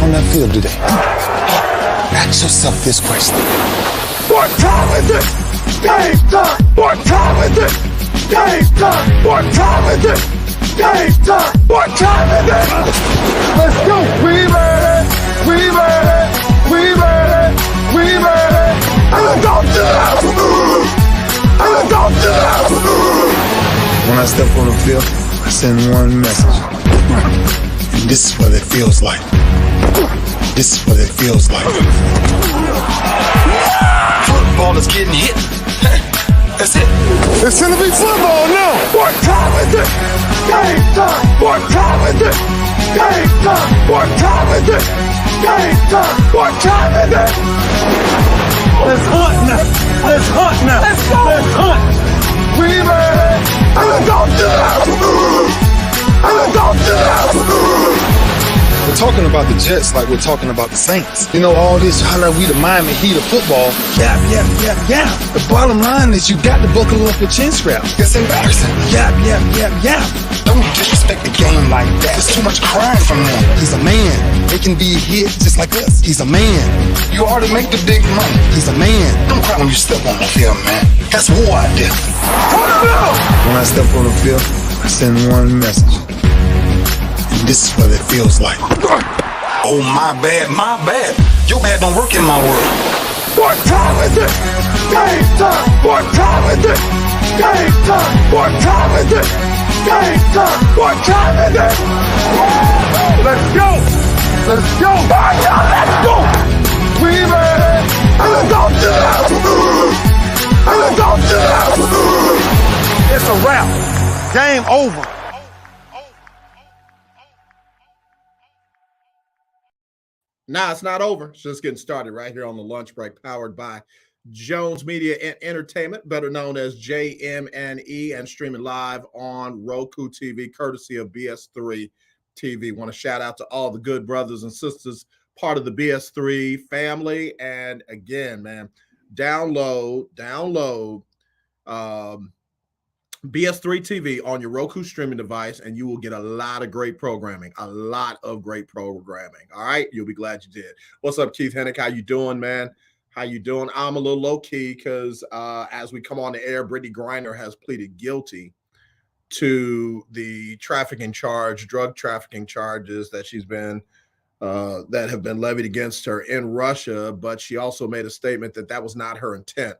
out on that field today, ask yourself this question. What time is it? Game time! What time is it? Game time! What time is it? Game time! What time is it? Let's go! We ready! We ready! We ready! We ready! And let's go to the house! And let's go to the house! When I step on the field, I send one message. And this is what it feels like. This is what it feels like. Football is getting hit. That's it. It's gonna be football now. What time is it? Game time. What time is it? Game time. What time is it? Game time. What time is it? Let's hunt now. Let's hunt now. Let's go. Let's hunt. We ready? And let's go to the house. And let's go to the house. We're talking about the Jets like we're talking about the Saints. You know, all this, how like we the Miami Heat of football. Yeah. The bottom line is you got to buckle up your chin strap. It's embarrassing. Yeah. Don't disrespect the game like that. There's too much crying from them. He's a man. They can be hit just like us. He's a man. You already make the big money. He's a man. Don't cry when you step on the field, man. That's war out there. When I step on the field, I send one message. And this is what it feels like. Oh, my bad. Your bad don't work in my world. What time is it? Game time. What time is it? Game time. What time is it? Game time. What time is it? Let's go. Let's go. Let's go. We ready? And let's go to the house. And let's go to the house. It's a wrap. Game over. Nah, it's not over. It's just getting started right here on the lunch break, powered by Jones Media and Entertainment, better known as JM&E, and streaming live on Roku TV, courtesy of BS3 TV. Want to shout out to all the good brothers and sisters, part of the BS3 family. And again, man, download BS3 TV on your Roku streaming device, and you will get a lot of great programming. All right, you'll be glad you did. What's up, Keith Hennick? How you doing, man? How you doing? I'm a little low key because as we come on the air, Brittany Griner has pleaded guilty to the drug trafficking charges that she's been that have been levied against her in Russia. But she also made a statement that was not her intent.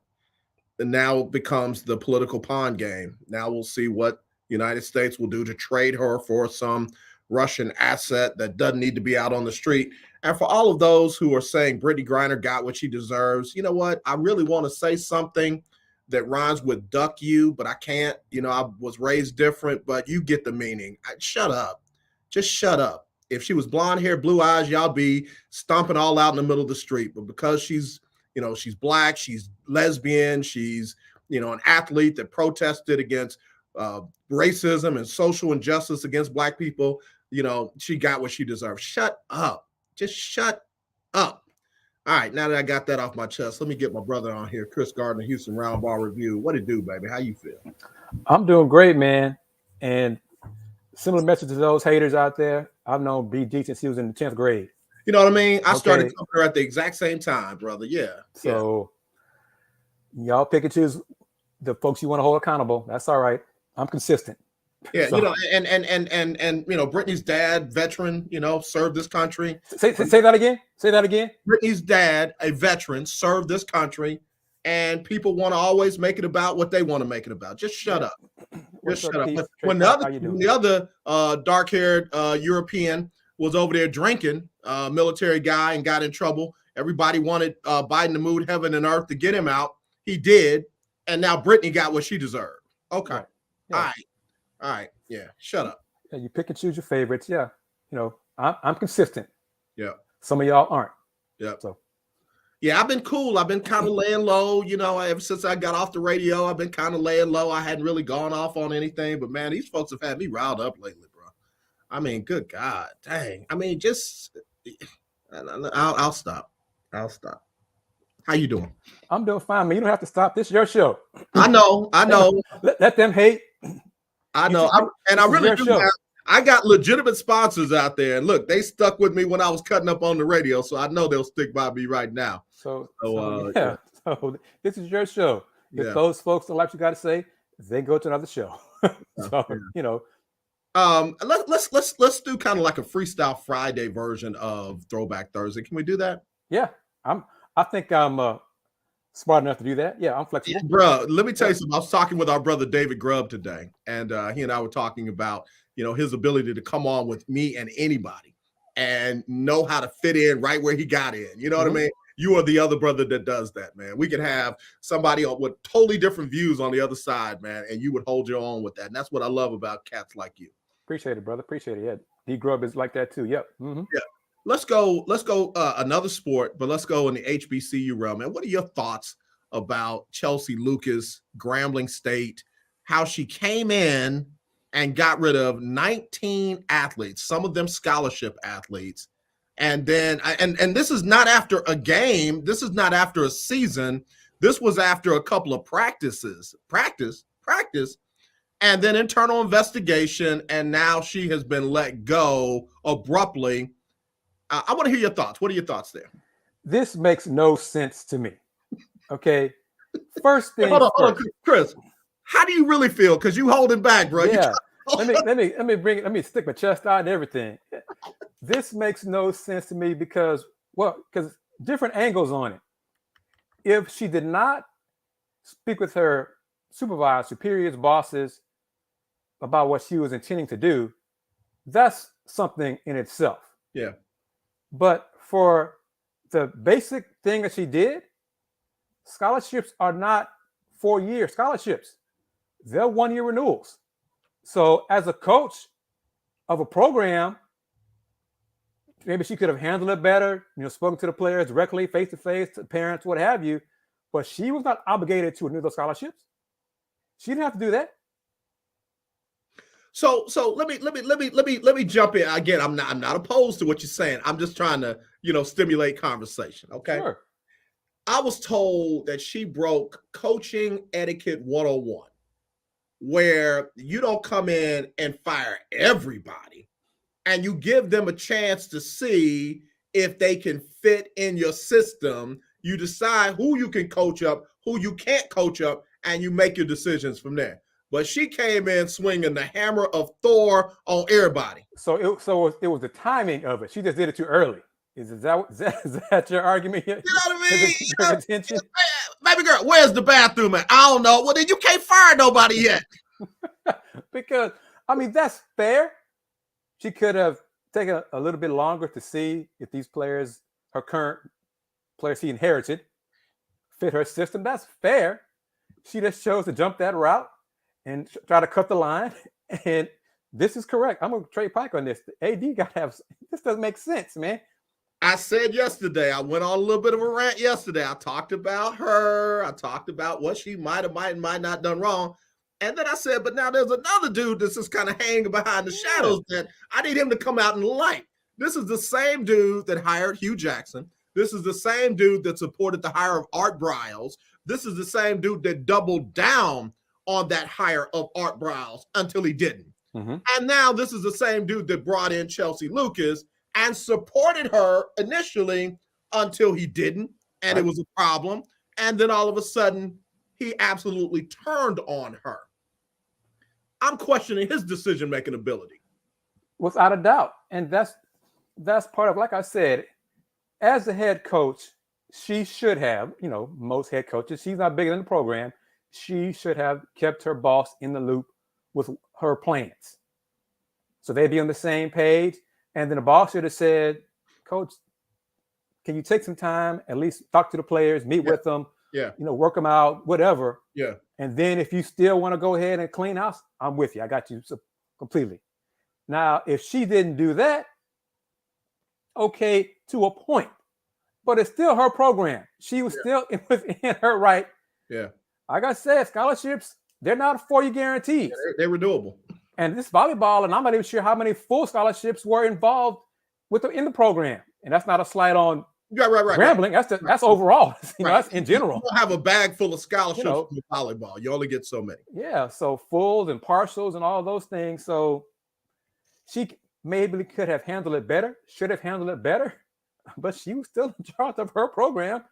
And now it becomes the political pawn game. Now we'll see what the United States will do to trade her for some Russian asset that doesn't need to be out on the street. And for all of those who are saying Brittany Griner got what she deserves, you know what? I really want to say something that rhymes with duck you, but I can't. You know, I was raised different, but you get the meaning. Shut up. Just shut up. If she was blonde hair, blue eyes, y'all be stomping all out in the middle of the street. But because she's black, she's lesbian, she's, an athlete that protested against racism and social injustice against black people, she got what she deserves. Shut up. Just shut up. All right, now that I got that off my chest, let me get my brother on here, Kris Gardner, Houston Roundball Review. What it do, baby? How you feel? I'm doing great, man. And similar message to those haters out there. I've known B.D. since he was in the 10th grade. You know what I mean? I started coming her at the exact same time, brother. Yeah. So y'all pick and choose the folks you want to hold accountable. That's all right. I'm consistent. Yeah, so. And Brittany's dad, veteran, served this country. Say that again. Say that again. Brittany's dad, a veteran, served this country, and people want to always make it about what they want to make it about. Just shut up. Just shut up. When the other dark-haired European was over there drinking, military guy, and got in trouble, everybody wanted Biden to move heaven and earth to get him out. He did, and now Brittany got what she deserved. Okay. Right. Yeah. All right. Yeah. Shut up. Yeah, you pick and choose your favorites. Yeah. I'm consistent. Yeah. Some of y'all aren't. Yeah. So. Yeah, I've been cool. I've been kind of laying low. Ever since I got off the radio, I've been kind of laying low. I hadn't really gone off on anything, but man, these folks have had me riled up lately, bro. I mean, good God, dang. I mean, I'll stop. How you doing? I'm doing fine, man. You don't have to stop. This is your show. I know. Let them hate. I know. I I got legitimate sponsors out there, and look, they stuck with me when I was cutting up on the radio, so I know they'll stick by me right now. So this is your show. If those folks don't like what you got to say, they go to another show. Let's do kind of like a freestyle Friday version of Throwback Thursday. Can we do that? Yeah, I think I'm smart enough to do that. Yeah, I'm flexible. Yeah, bro, let me tell you something. I was talking with our brother David Grubb today, and he and I were talking about his ability to come on with me and anybody and know how to fit in right where he got in. You know what I mean? You are the other brother that does that, man. We can have somebody with totally different views on the other side, man, and you would hold your own with that. And that's what I love about cats like you. Appreciate it, brother. Appreciate it. Yeah, D Grubb is like that too. Yep. Mm-hmm. Yeah. Let's go another sport, but let's go in the HBCU realm. Man, what are your thoughts about Chelsea Lucas, Grambling State, how she came in and got rid of 19 athletes, some of them scholarship athletes. And then, and this is not after a game. This is not after a season. This was after a couple of practice, and then internal investigation. And now she has been let go abruptly. I want to hear your thoughts. What are your thoughts there? This makes no sense to me. Okay. First thing. Hold on, Kris. How do you really feel? Because you holding back, bro. Yeah. Let me stick my chest out and everything. This makes no sense to me because different angles on it. If she did not speak with her supervisors, superiors, bosses about what she was intending to do, that's something in itself. Yeah. But for the basic thing that she did, scholarships are not 4-year scholarships. They're 1-year renewals. So as a coach of a program, maybe she could have handled it better, spoken to the players directly, face-to-face, to parents, what have you. But she was not obligated to renew those scholarships. She didn't have to do that. So let me jump in. Again, I'm not opposed to what you're saying. I'm just trying to, stimulate conversation. Okay. Sure. I was told that she broke coaching etiquette 101, where you don't come in and fire everybody, and you give them a chance to see if they can fit in your system. You decide who you can coach up, who you can't coach up, and you make your decisions from there. But she came in swinging the hammer of Thor on everybody. So it was the timing of it. She just did it too early. Is that your argument here? You know what I mean? Baby girl, where's the bathroom at? I don't know. Well, then you can't fire nobody yet. Because, that's fair. She could have taken a little bit longer to see if these players, her current players she inherited, fit her system. That's fair. She just chose to jump that route and try to cut the line. And this is correct. I'm going to trade Pike on this. The AD got to have – this doesn't make sense, man. I said yesterday, I went on a little bit of a rant yesterday. I talked about her. I talked about what she might not done wrong. And then I said, but now there's another dude that's just kind of hanging behind the shadows that I need him to come out in the light. This is the same dude that hired Hugh Jackson. This is the same dude that supported the hire of Art Briles. This is the same dude that doubled down on that hire of Art Briles until he didn't. Mm-hmm. And now this is the same dude that brought in Chelsea Lucas and supported her initially until he didn't, and it was a problem. And then all of a sudden, he absolutely turned on her. I'm questioning his decision-making ability. Without a doubt. And that's part of, like I said, as a head coach, she should have, most head coaches, she's not bigger than the program. She should have kept her boss in the loop with her plans. So they'd be on the same page. And then the boss should have said, Coach, can you take some time, at least talk to the players, meet with them, work them out, whatever. Yeah. And then if you still want to go ahead and clean house, I'm with you. I got you completely. Now, if she didn't do that, okay, to a point, but it's still her program. She was still within her right. Yeah. Like I said, scholarships, they're not 4-year guarantees. Yeah, they're renewable. And this volleyball, and I'm not even sure how many full scholarships were involved in the program. And that's not a slight on Grambling. That's overall. That's in general. You don't have a bag full of scholarships for volleyball. You only get so many. Yeah, so fulls and partials and all those things. So she maybe could have handled it better, should have handled it better, but she was still in charge of her program.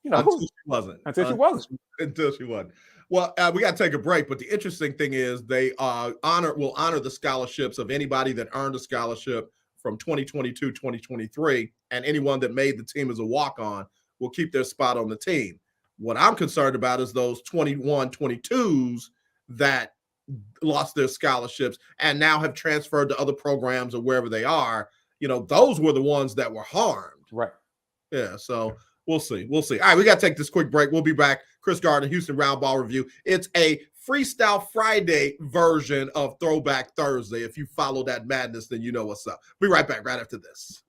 Until she wasn't. Until she wasn't. Well, we got to take a break, but the interesting thing is they will honor the scholarships of anybody that earned a scholarship from 2022, 2023, and anyone that made the team as a walk-on will keep their spot on the team. What I'm concerned about is those 21, 22s that lost their scholarships and now have transferred to other programs or wherever they are. Those were the ones that were harmed. Right. Yeah, so we'll see. All right, we got to take this quick break. We'll be back. Kris Gardner, Houston Roundball Review. It's a Freestyle Friday version of Throwback Thursday. If you follow that madness, then you know what's up. Be right back right after this.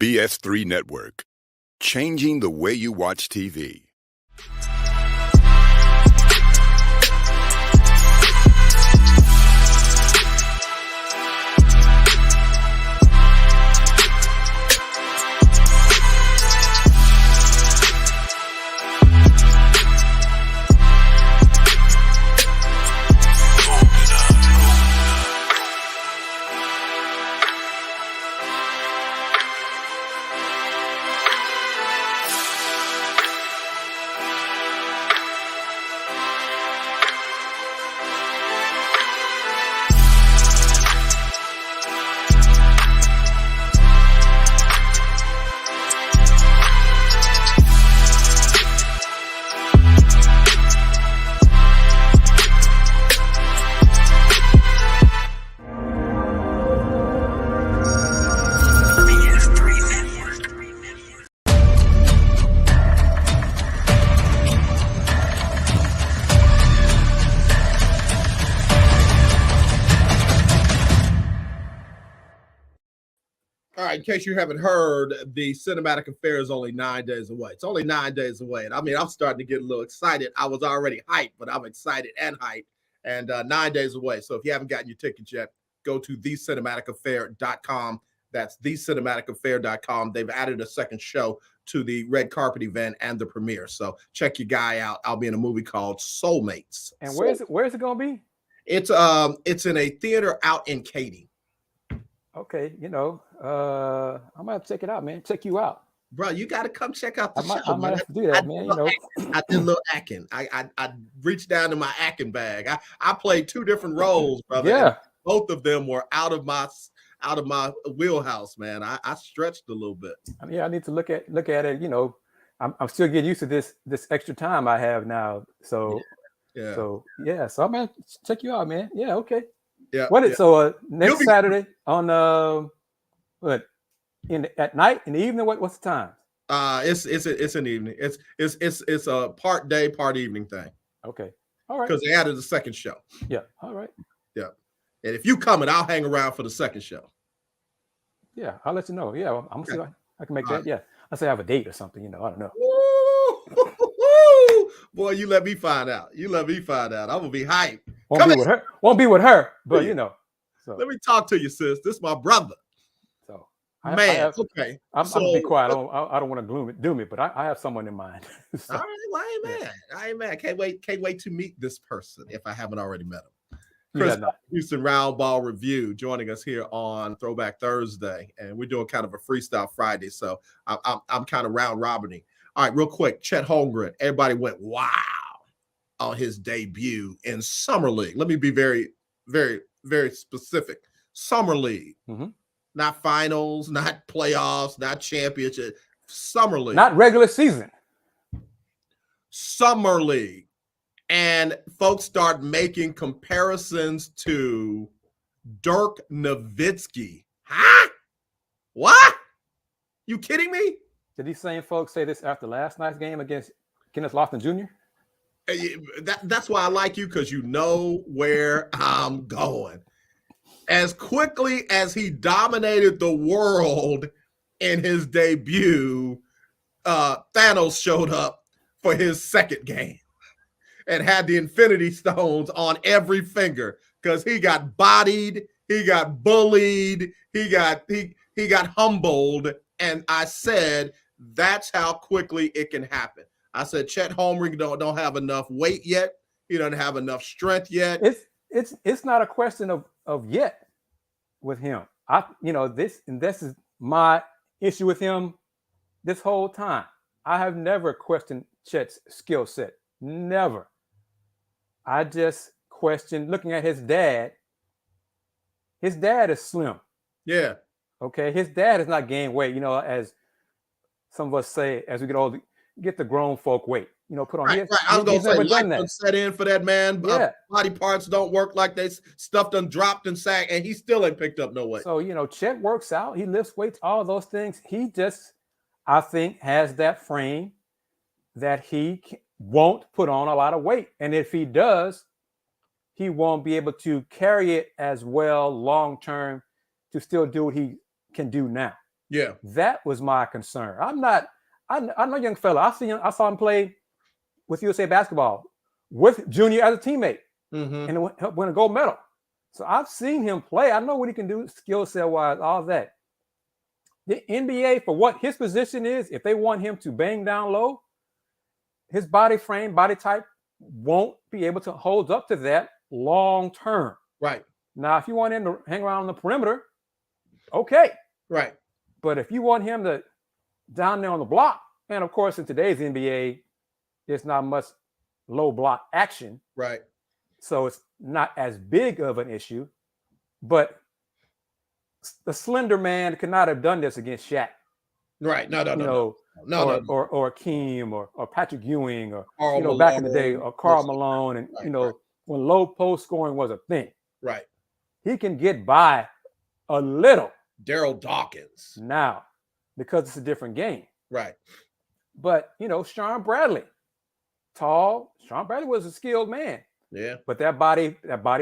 BS3 Network, changing the way you watch TV. All right, in case you haven't heard, the Cinematic Affair is only 9 days away. It's only 9 days away. And I'm starting to get a little excited. I was already hyped, but I'm excited and hyped. And 9 days away. So if you haven't gotten your tickets yet, go to thecinematicaffair.com. That's thecinematicaffair.com. They've added a second show to the red carpet event and the premiere. So check your guy out. I'll be in a movie called Soulmates. And where's it going to be? It's in a theater out in Katy. Okay, I might have to check it out, man. Check you out. Bro, you got to come check out the show. I might have to do that, man. I did a little acting. I reached down to my acting bag. I played two different roles, brother. Yeah. Both of them were out of my wheelhouse, man. I stretched a little bit. Yeah, I need to look at it. I'm still getting used to this extra time I have now. So yeah. So I might check you out, man. Yeah, okay. Yeah. So next Saturday on at night, in the evening, what's the time? It's an evening. It's a part day, part evening thing. Okay. All right. Because they added a second show. Yeah. All right. Yeah. And if you coming, I'll hang around for the second show. Yeah, I'll let you know. Yeah, I'm gonna see if I can make that. Right. Yeah. I say I have a date or something, I don't know. Woo! Boy, you let me find out. I'm gonna be hyped. Won't be with her, but So let me talk to you, sis. This is my brother. So okay. I'm gonna be quiet. I don't want to doom it, but I have someone in mind. So, all right, well, I ain't mad. Can't wait to meet this person if I haven't already met him. Kris, Houston Roundball Review, joining us here on Throwback Thursday, and we're doing kind of a freestyle Friday, so I'm kind of round robining. All right, real quick, Chet Holmgren. Everybody went wow on his debut in Summer League. Let me be very, very, very specific. Summer League, not finals, not playoffs, not championship. Summer League, not regular season. Summer League. And folks start making comparisons to Dirk Nowitzki. Huh? What? You kidding me? Did these same folks say this after last night's game against Kenneth Lofton Jr.? That's why I like you, because you know where I'm going. As quickly as he dominated the world in his debut, Thanos showed up for his second game and had the Infinity Stones on every finger because he got bodied, he got bullied, he got humbled. And I said, that's how quickly it can happen. I said, Chet Holmgren don't have enough weight yet. He doesn't have enough strength yet. It's not a question of yet with him. This is my issue with him this whole time. I have never questioned Chet's skill set. Never. I just questioned looking at his dad. His dad is slim. Yeah. Okay. His dad has not gained weight, as some of us say, as we get older, get the grown folk weight, put on. Right. I was going to say, life done set in for that man. Yeah. Body parts don't work like they stuff done dropped and sagged, and he still ain't picked up no weight. So, Chet works out. He lifts weights, all those things. He just, I think, has that frame that he won't put on a lot of weight. And if he does, he won't be able to carry it as well long-term to still do what he can do now. Yeah. That was my concern. I'm a young fella. I saw him play with USA basketball with Junior as a teammate and helped win a gold medal. So I've seen him play. I know what he can do skill set wise, all that. The NBA, for what his position is, if they want him to bang down low, his body frame, body type won't be able to hold up to that long term. Right. Now, if you want him to hang around on the perimeter, okay. Right. But if you want him to down there on the block, and of course in today's NBA, there's not much low block action. Right. So it's not as big of an issue. But the slender man could not have done this against Shaq. Right. No. Or Akeem or Patrick Ewing or back in the day, or Karl Malone, and when low post scoring was a thing. Right. He can get by a little. Daryl Dawkins. Now, because it's a different game. Right. But Sean Bradley, tall. Sean Bradley was a skilled man. Yeah. But that body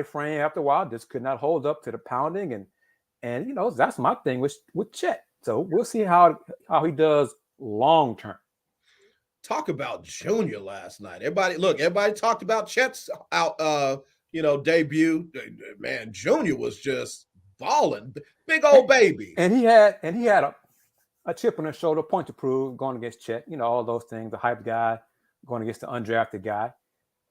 frame after a while just could not hold up to the pounding, and that's my thing with Chet. So we'll see how he does long term. Talk about Junior last night. Everybody talked about Chet's debut. Man, Junior was just balling, big old baby. And he had a chip on his shoulder, point to prove, going against Chet. All those things. The hype guy going against the undrafted guy.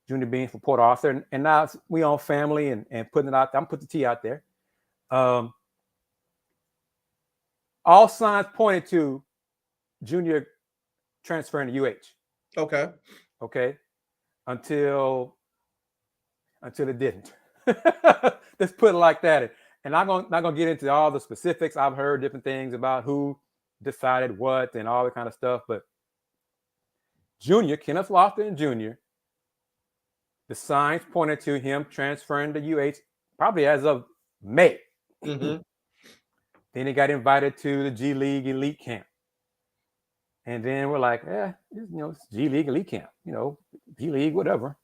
Junior being from Port Arthur, and now we on family and putting it out there. I'm putting the T out there. All signs pointed to Junior transferring to UH. Okay. Until it didn't. Let's put it like that. And I'm not gonna get into all the specifics. I've heard different things about who decided what and all that kind of stuff. But Kenneth Lofton Jr., the signs pointed to him transferring to UH probably as of May. Mm-hmm. Then he got invited to the G League Elite Camp. And then we're like, it's G League Elite Camp, G League, whatever.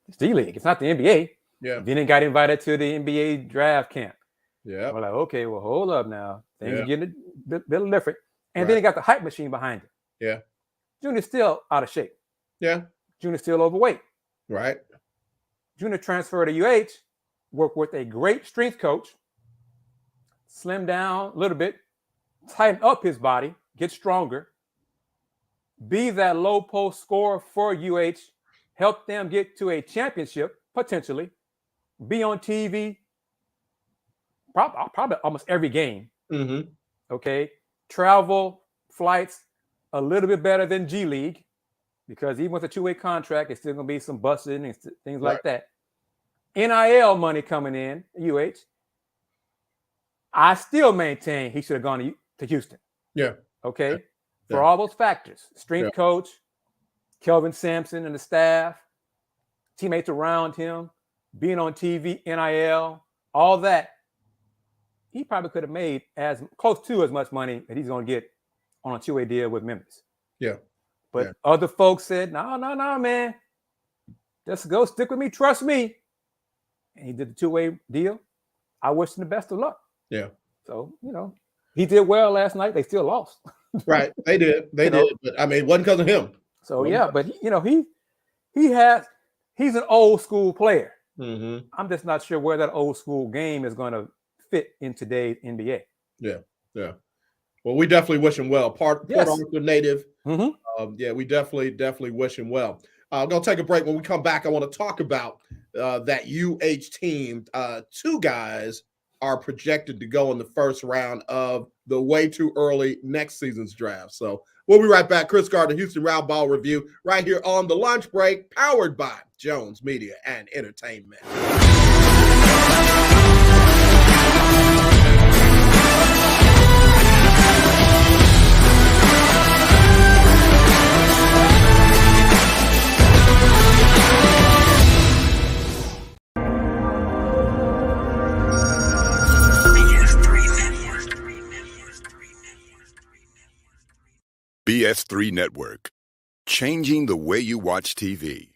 It's G League. It's not the NBA. Yeah. Then he got invited to the NBA draft camp. Yeah. We're like, okay, well, hold up now. Things are getting a bit different. And then he got the hype machine behind him. Yeah. Junior's still out of shape. Yeah. Junior's still overweight. Right. Junior transferred to UH, worked with a great strength coach, slim down a little bit, tighten up his body, get stronger, be that low post scorer for UH, help them get to a championship, potentially, be on TV, probably almost every game. Mm-hmm. Okay. Travel, flights, a little bit better than G League, because even with a two-way contract, it's still going to be some busing and things like that. NIL money coming in, UH. I still maintain he should have gone to Houston. Yeah. Okay. Yeah. For all those factors, strength coach, Kelvin Sampson and the staff, teammates around him, being on TV, NIL, all that, he probably could have made as close to as much money that he's going to get on a two-way deal with Memphis. Yeah. But other folks said, no, man. Just go stick with me. Trust me. And he did the two-way deal. I wish him the best of luck. Yeah. So, he did well last night. They still lost. Right. They did. They did. But I mean, it wasn't because of him. So yeah, but he's an old school player. Mm-hmm. I'm just not sure where that old school game is going to fit in today's NBA. Yeah. Yeah. Well, we definitely wish him well. Port Arthur native. Mm-hmm. Yeah, we definitely wish him well. I'm going to take a break. When we come back, I want to talk about that team. Two guys are projected to go in the first round of the way too early next season's draft. So we'll be right back. Kris Gardner, Houston Roundball review right here on the lunch break, powered by Jones Media and Entertainment. BS3 Network, changing the way you watch TV.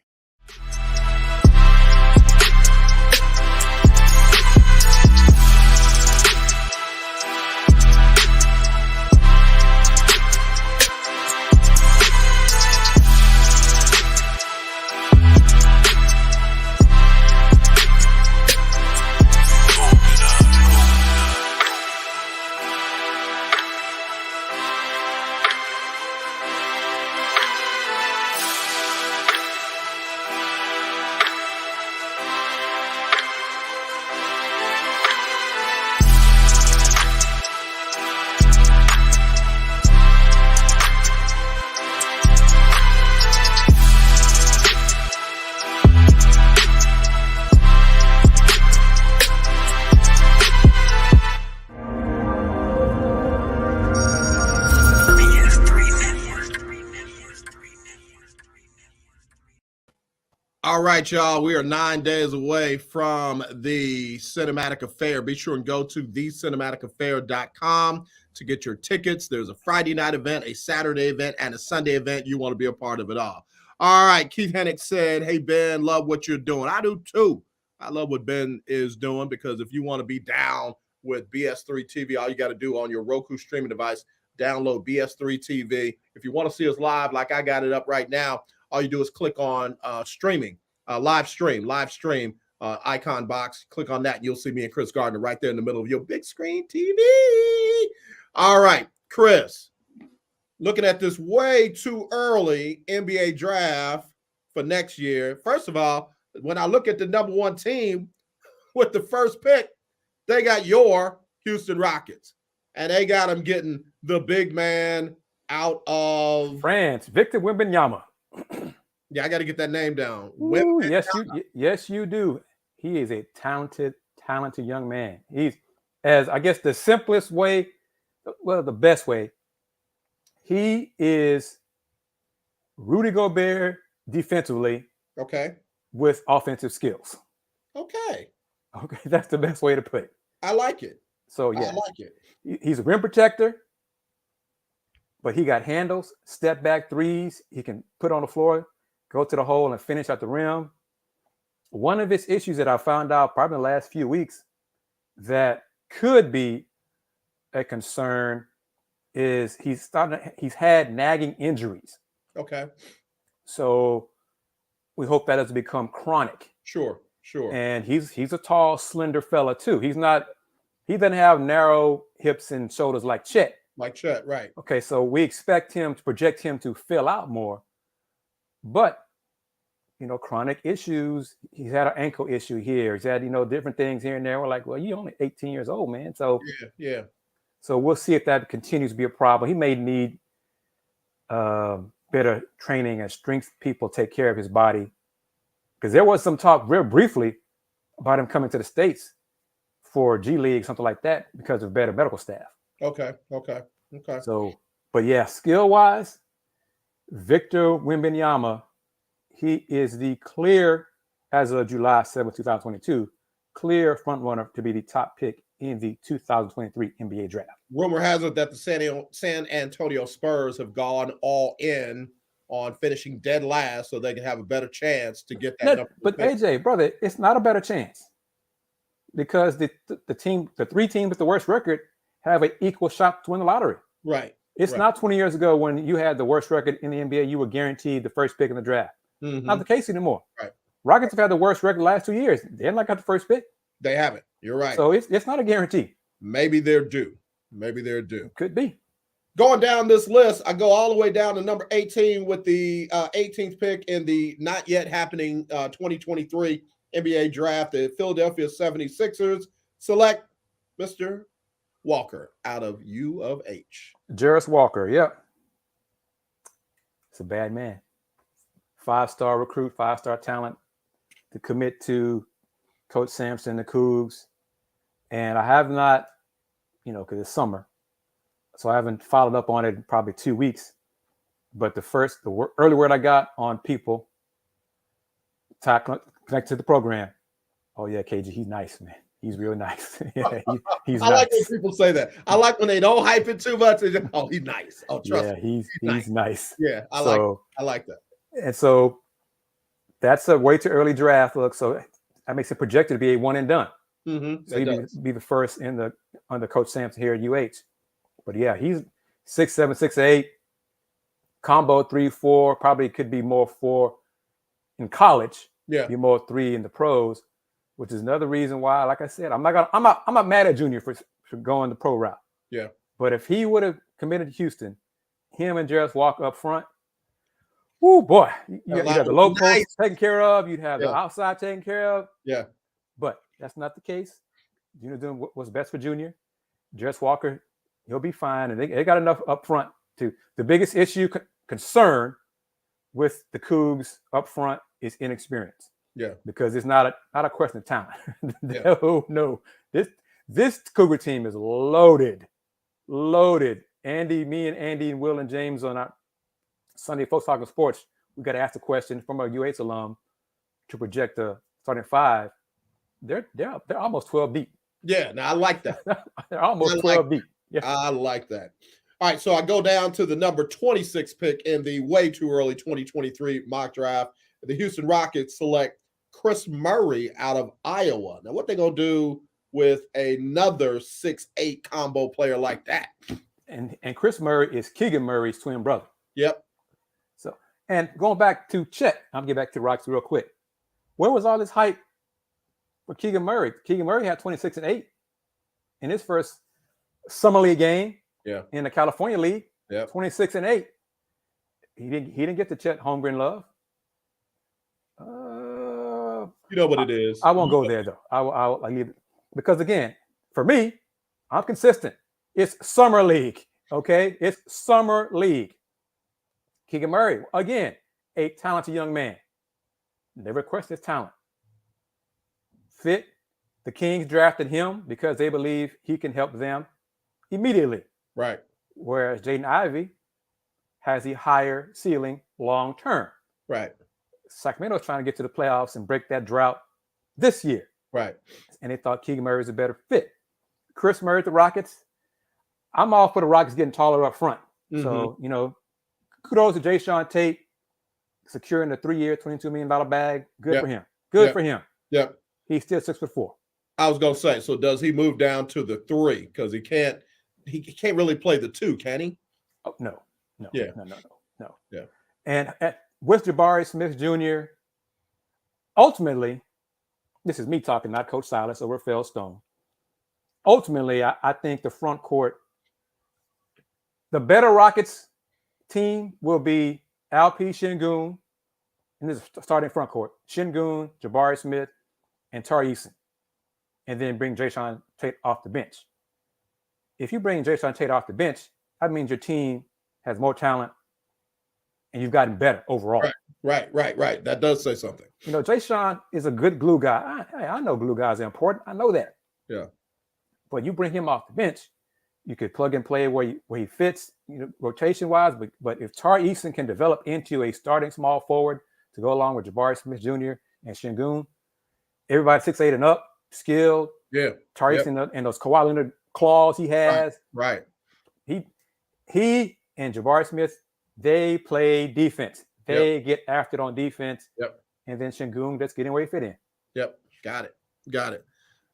All right, y'all. We are 9 days away from the Cinematic Affair. Be sure and go to thecinematicaffair.com to get your tickets. There's a Friday night event, a Saturday event, and a Sunday event. You want to be a part of it all. All right. Keith Hennick said, hey, Ben, love what you're doing. I do too. I love what Ben is doing, because if you want to be down with BS3 TV, all you got to do on your Roku streaming device, download BS3 TV. If you want to see us live, like I got it up right now, all you do is click on streaming, live stream icon box. Click on that, and you'll see me and Kris Gardner right there in the middle of your big screen TV. All right, Kris, looking at this way too early NBA draft for next year. First of all, when I look at the number one team with the first pick, they got your Houston Rockets, and they got them getting the big man out of France, Victor Wembanyama. Yeah, I got to get that name down. Ooh, yes, you do. He is a talented young man. He's, as I guess the simplest way, well, the best way, he is Rudy Gobert defensively. Okay. With offensive skills. Okay, that's the best way to put it. I like it. So yeah, I like it. He's a rim protector, but he got handles, step back threes. He can put on the floor, go to the hole, and finish at the rim. One of his issues that I found out probably in the last few weeks that could be a concern is he's had nagging injuries. Okay. So we hope that doesn't become chronic. Sure. And he's a tall, slender fella too. He doesn't have narrow hips and shoulders like Chet. Right. project So we expect him to project him to fill out more. But, chronic issues, he's had an ankle issue here. He's had, different things here and there. We're like, well, you're only 18 years old, man. So yeah. So we'll see if that continues to be a problem. He may need better training and strength people take care of his body. Because there was some talk real briefly about him coming to the States for G League, something like that, because of better medical staff. Okay. So, but yeah, skill-wise, Victor Wembanyama, he is the clear, as of July 7, 2022, clear front runner to be the top pick in the 2023 NBA draft. Rumor has it that the San Antonio Spurs have gone all in on finishing dead last so they can have a better chance to get that number. But AJ, brother, it's not a better chance because the three teams with the worst record have an equal shot to win the lottery. Right. It's not 20 years ago when you had the worst record in the NBA, you were guaranteed the first pick in the draft. Not the case anymore. Right. Rockets have had the worst record the last 2 years. They haven't got the first pick. They haven't. You're right. So it's not a guarantee. Maybe they're due. Maybe they're due. Could be. Going down this list, I go all the way down to number 18 with the 18th pick in the not yet happening 2023 NBA draft. The Philadelphia 76ers select Mr. Walker out of U of H. Jarris Walker, yep. It's a bad man. 5-star recruit, 5-star talent to commit to Coach Sampson, the Cougs. And I have not, because it's summer, so I haven't followed up on it in probably 2 weeks. But the early word I got on people connected to the program. Oh yeah, KG, he's nice, man. He's real nice. Yeah, he's I nice. like when people say that. I like when they don't hype it too much. He's nice. Oh, trust me. He's nice. Yeah, I like that. And so that's a way too early draft look. So that makes it projected to be a one and done. So he'd be the first under Coach Sampson here at UH. But yeah, he's 6'7", 6'8", combo 3-4. Probably could be more 4 in college. Yeah, be more 3 in the pros, which is another reason why, like I said, I'm not mad at Junior for going the pro route. Yeah, but if he would have committed to Houston, him and Jarris Walker up front. Oh boy, you got the low post taken care of. You'd have the outside taken care of. Yeah, but that's not the case. Junior doing what's best for Junior. Jarris Walker, he'll be fine, and they got enough up front too. The biggest issue concern with the Cougs up front is inexperience. Yeah, because it's not a question of talent. No. This Cougar team is loaded. Me and Andy and Will and James on our Sunday Folks Talking Sports, we got to ask the question from a UH alum to project the starting 5. They're almost 12 deep. Yeah, now I like that. They're almost 12 deep. Yeah, I like that. All right, so I go down to the number 26 pick in the way too early 2023 mock draft. The Houston Rockets select Kris Murray out of Iowa. Now, what they gonna do with another 6'8" combo player like that? And Kris Murray is Keegan Murray's twin brother. Yep. So, and going back to Chet, I'll get back to the Rockets real quick. Where was all this hype for Keegan Murray? Keegan Murray had 26 and 8 in his first summer league game. Yeah. In the California League. Yeah. 26 and 8. He didn't get the Chet Holmgren love. You know what it is. I won't go there though. I'll leave it because again, for me, I'm consistent. It's summer league. Okay, it's summer league. Keegan Murray, again, a talented young man. They request his talent. Fit. The Kings drafted him because they believe he can help them immediately. Right. Whereas Jaden Ivey has a higher ceiling long term. Right. Sacramento's trying to get to the playoffs and break that drought this year. Right. And they thought Keegan Murray was a better fit. Kris Murray at the Rockets. I'm all for the Rockets getting taller up front. So, kudos to Jayshawn Tate securing the 3-year, $22 million bag. Good for him. Good for him. Yep. He's still 6'4". I was gonna say, so does he move down to the 3? Because he can't really play the 2, can he? Oh, no. Yeah. No. Yeah. And with Jabari Smith Jr., ultimately, this is me talking, not Coach Silas or Rafael Stone. Ultimately, I think the front court, the better Rockets team will be Alpi Şengün, and this is starting front court, Şengün, Jabari Smith, and Tari Eason, and then bring Jayshawn Tate off the bench. If you bring Jayshawn Tate off the bench, that means your team has more talent and you've gotten better overall. Right. That does say something. Jayshawn is a good glue guy. I know glue guys are important. I know that. Yeah. But you bring him off the bench, you could plug and play where he fits, rotation-wise. But if Tari Eason can develop into a starting small forward to go along with Jabari Smith Jr. and Şengün, everybody 6'8" and up, skilled. Yeah. Tari Eason and those Kawhi Leonard claws he has. Right. He and Jabari Smith, they play defense. They get after it on defense. Yep. And then Şengün, that's getting where he fit in. Yep. Got it.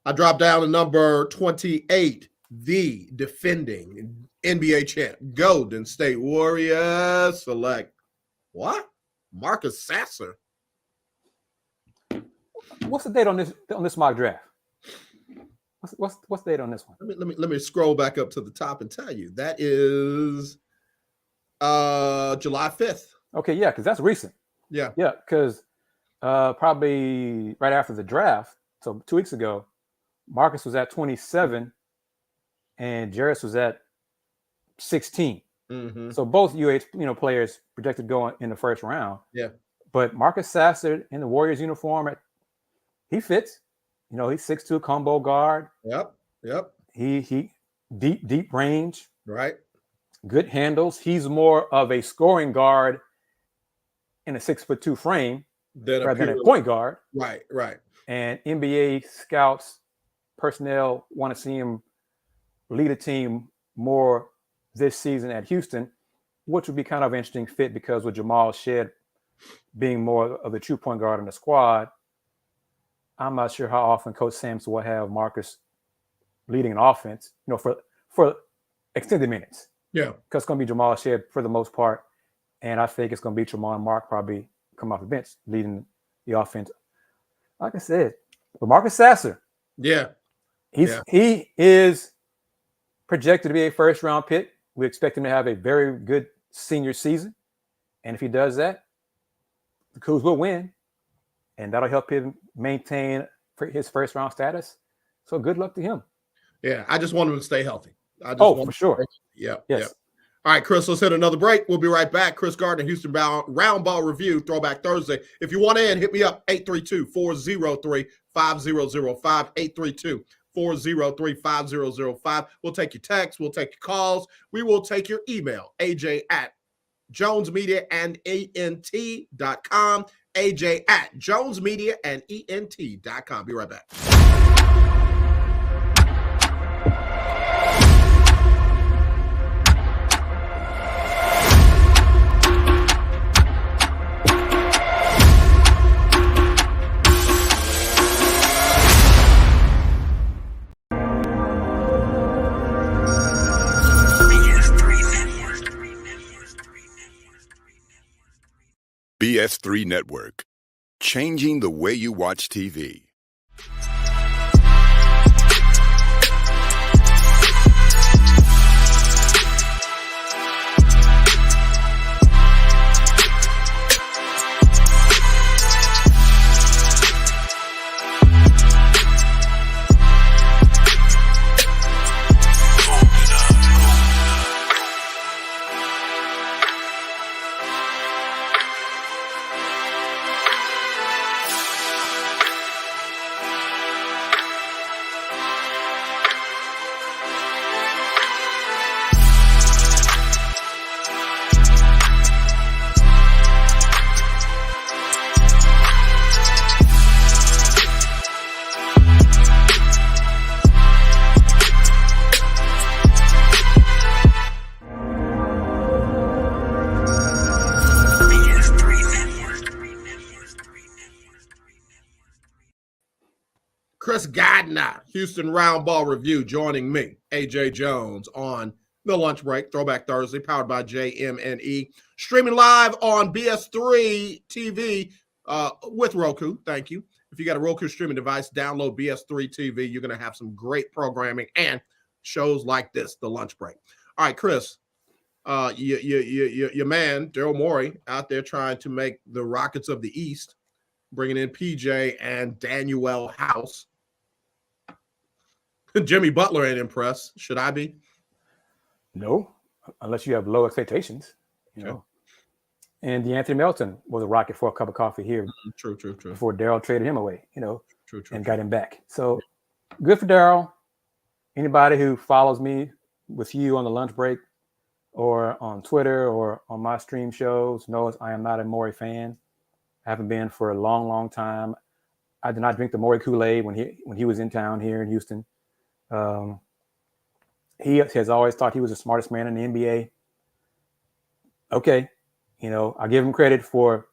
I dropped down to number 28 the defending NBA champ, Golden State Warriors select what? Marcus Sasser. What's the date on this mock draft? What's the date on this one? Let me scroll back up to the top and tell you. That is July 5th. Okay, yeah, because that's recent. Yeah. Yeah, because probably right after the draft, so 2 weeks ago, Marcus was at 27 and Jarris was at 16. Mm-hmm. So both UH players projected going in the first round. Yeah. But Marcus Sasser in the Warriors uniform, he fits. He's 6'2" combo guard. Yep. He deep range. Right. Good handles. He's more of a scoring guard in a 6'2" frame rather than a point guard. Right. And NBA scouts, personnel want to see him lead a team more this season at Houston, which would be kind of an interesting fit because with Jamal Shead being more of the true point guard in the squad, I'm not sure how often Coach Sampson will have Marcus leading an offense, for extended minutes. Yeah. Because it's going to be Jamal Shead for the most part. And I think it's going to be Tremont Mark probably come off the bench leading the offense. Like I said, but Marcus Sasser. Yeah. He is projected to be a first-round pick. We expect him to have a very good senior season. And if he does that, the Cougs will win. And that'll help him maintain his first-round status. So good luck to him. Yeah, I just want him to stay healthy. For sure. Yeah. Yes. Yep. All right, Kris, let's hit another break. We'll be right back. Kris Gardner, Houston Roundball Review, Throwback Thursday. If you want in, hit me up, 832-403-5005, 832-403-5005. We'll take your texts. We'll take your calls. We will take your email, AJ@JonesMediaandENT.com, AJ@JonesMediaandENT.com. Be right back. BS3 Network, changing the way you watch TV. Kris Gardner, Houston Roundball Review, joining me, AJ Jones, on the lunch break, Throwback Thursday, powered by JM&E, streaming live on BS3 TV with Roku. Thank you. If you got a Roku streaming device, download BS3 TV. You're going to have some great programming and shows like this, the lunch break. All right, Kris, your man, Daryl Morey, out there trying to make the Rockets of the East, bringing in PJ and Daniel House. Jimmy Butler ain't impressed. Should I be? No, unless you have low expectations, you know. And DeAnthony Melton was a Rocket for a cup of coffee here. True. Before Daryl traded him away, True. and got him back. So good for Daryl. Anybody who follows me with you on the lunch break or on Twitter or on my stream shows knows I am not a Morey fan. I haven't been for a long, long time. I did not drink the Morey Kool-Aid when he was in town here in Houston. He has always thought he was the smartest man in the NBA. Okay, I give him credit for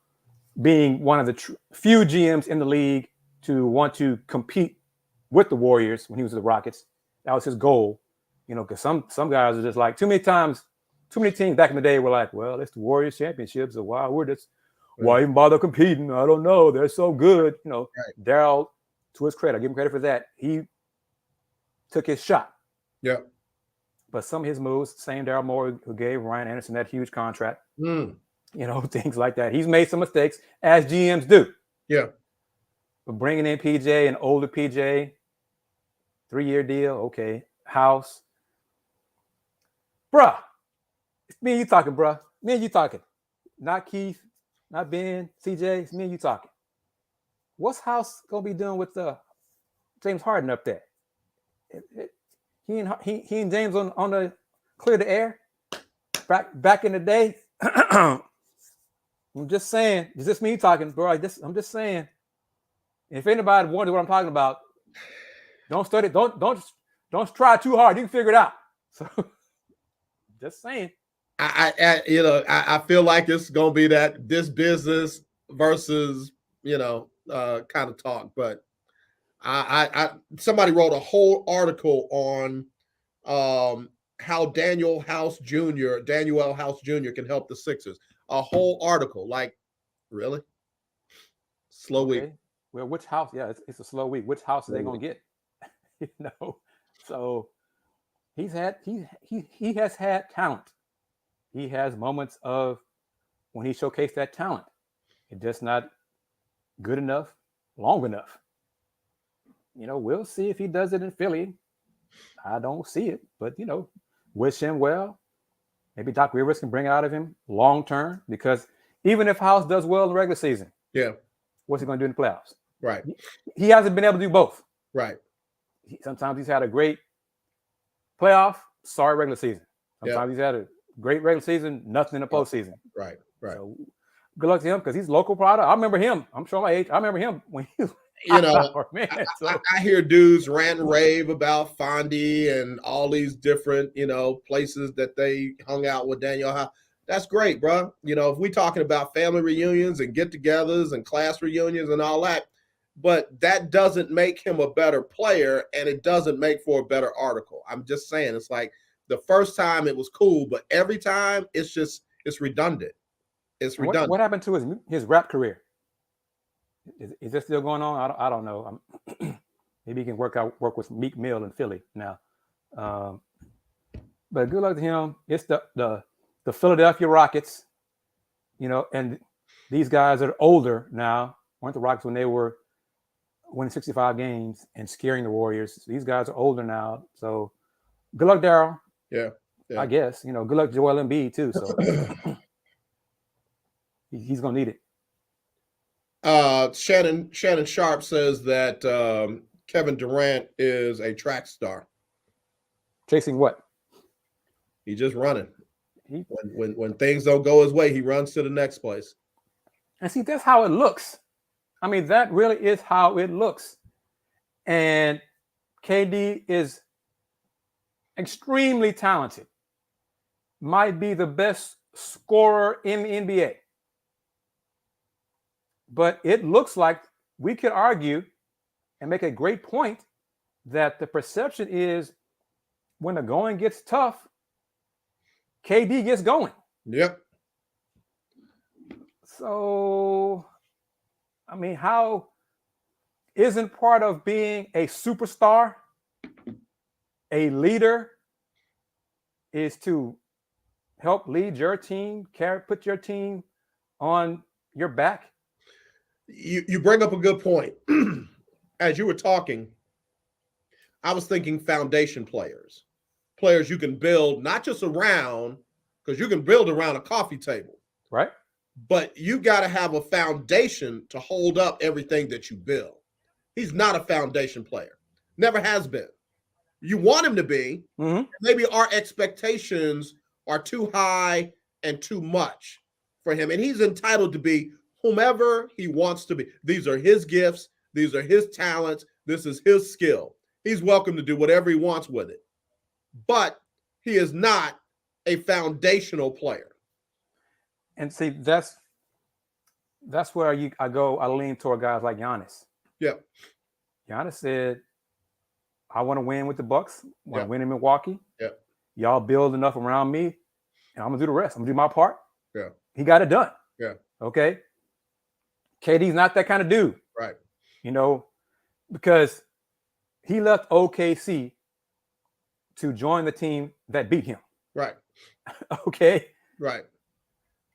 being one of the few GMs in the league to want to compete with the Warriors when he was with the Rockets. That was his goal, You know, because some guys are just like too many teams back in the day were like, well, it's the Warriors championships, or why even bother competing? I don't know. They're so good. You know, Daryl, to his credit, I give him credit for that. He took his shot. Yeah. But some of his moves, same Daryl Morey who gave Ryan Anderson that huge contract, you know, things like that. He's made some mistakes, as GMs do. Yeah. But bringing in PJ, an older PJ, 3-year deal, okay. House. Bruh, it's me and you talking, bruh. Me and you talking. Not Keith, not Ben, CJ, it's me and you talking. What's House going to be doing with James Harden up there? He and James on the clear the air back in the day. I'm just saying, it's just me talking, bro. I'm just saying. If anybody wonders what I'm talking about, don't study. Don't try too hard. You can figure it out. So, just saying. I feel like it's gonna be this business versus kind of talk, but I somebody wrote a whole article on how Daniel House Jr. can help the Sixers. A whole article, like, really? Slow week. Well, which house? Yeah, it's a slow week. Which house are they gonna get? You know, so he has had talent. He has moments of when he showcased that talent. It's just not good enough, long enough. You know, we'll see if he does it in Philly. I don't see it, but, you know, wish him well. Maybe Doc Rivers can bring it out of him long term, because even if House does well in the regular season, what's he going to do in the playoffs? Right. He hasn't been able to do both. Right. Sometimes he's had a great playoff, sorry regular season. Sometimes he's had a great regular season, nothing in the postseason. Right. So good luck to him, because he's local product. I remember him. I'm showing my age. I remember him when he was I hear dudes rant and rave about Fondy and all these different, places that they hung out with Daniel House. That's great, bro. You know, if we're talking about family reunions and get-togethers and class reunions and all that, but that doesn't make him a better player, and it doesn't make for a better article. I'm just saying, it's like the first time it was cool, but every time it's redundant. It's redundant. What happened to his rap career? Is this still going on? I don't know. Maybe he can work with Meek Mill in Philly now. But good luck to him. It's the Philadelphia Rockets, and these guys are older now. Weren't the Rockets when they were winning 65 games and scaring the Warriors? So these guys are older now. So good luck, Daryl. Yeah. I guess. Good luck, Joel Embiid too. So he's gonna need it. Shannon Sharp says that Kevin Durant is a track star. Chasing what? He's just running. When things don't go his way, he runs to the next place. And see, that's how it looks. I mean, that really is how it looks. And KD is extremely talented. Might be the best scorer in the NBA. But it looks like we could argue and make a great point that the perception is when the going gets tough, KD gets going. Yep. So, I mean, how isn't part of being a superstar, a leader, is to help lead your team, put your team on your back? You bring up a good point. As you were talking, I was thinking foundation players you can build not just around, because you can build around a coffee table, right? But you got to have a foundation to hold up everything that you build. He's not a foundation player. Never has been. You want him to be. Mm-hmm. Maybe our expectations are too high and too much for him. And he's entitled to be whomever he wants to be. These are his gifts. These are his talents. This is his skill. He's welcome to do whatever he wants with it. But he is not a foundational player. And see, that's where I lean toward guys like Giannis. Yeah. Giannis said, I want to win with the Bucks. Want to Yeah. win in Milwaukee. Yeah. Y'all build enough around me, and I'm gonna do the rest. I'm gonna do my part. Yeah. He got it done. Yeah. Okay. KD's not that kind of dude. Right. Because he left OKC to join the team that beat him. Right. Okay. Right.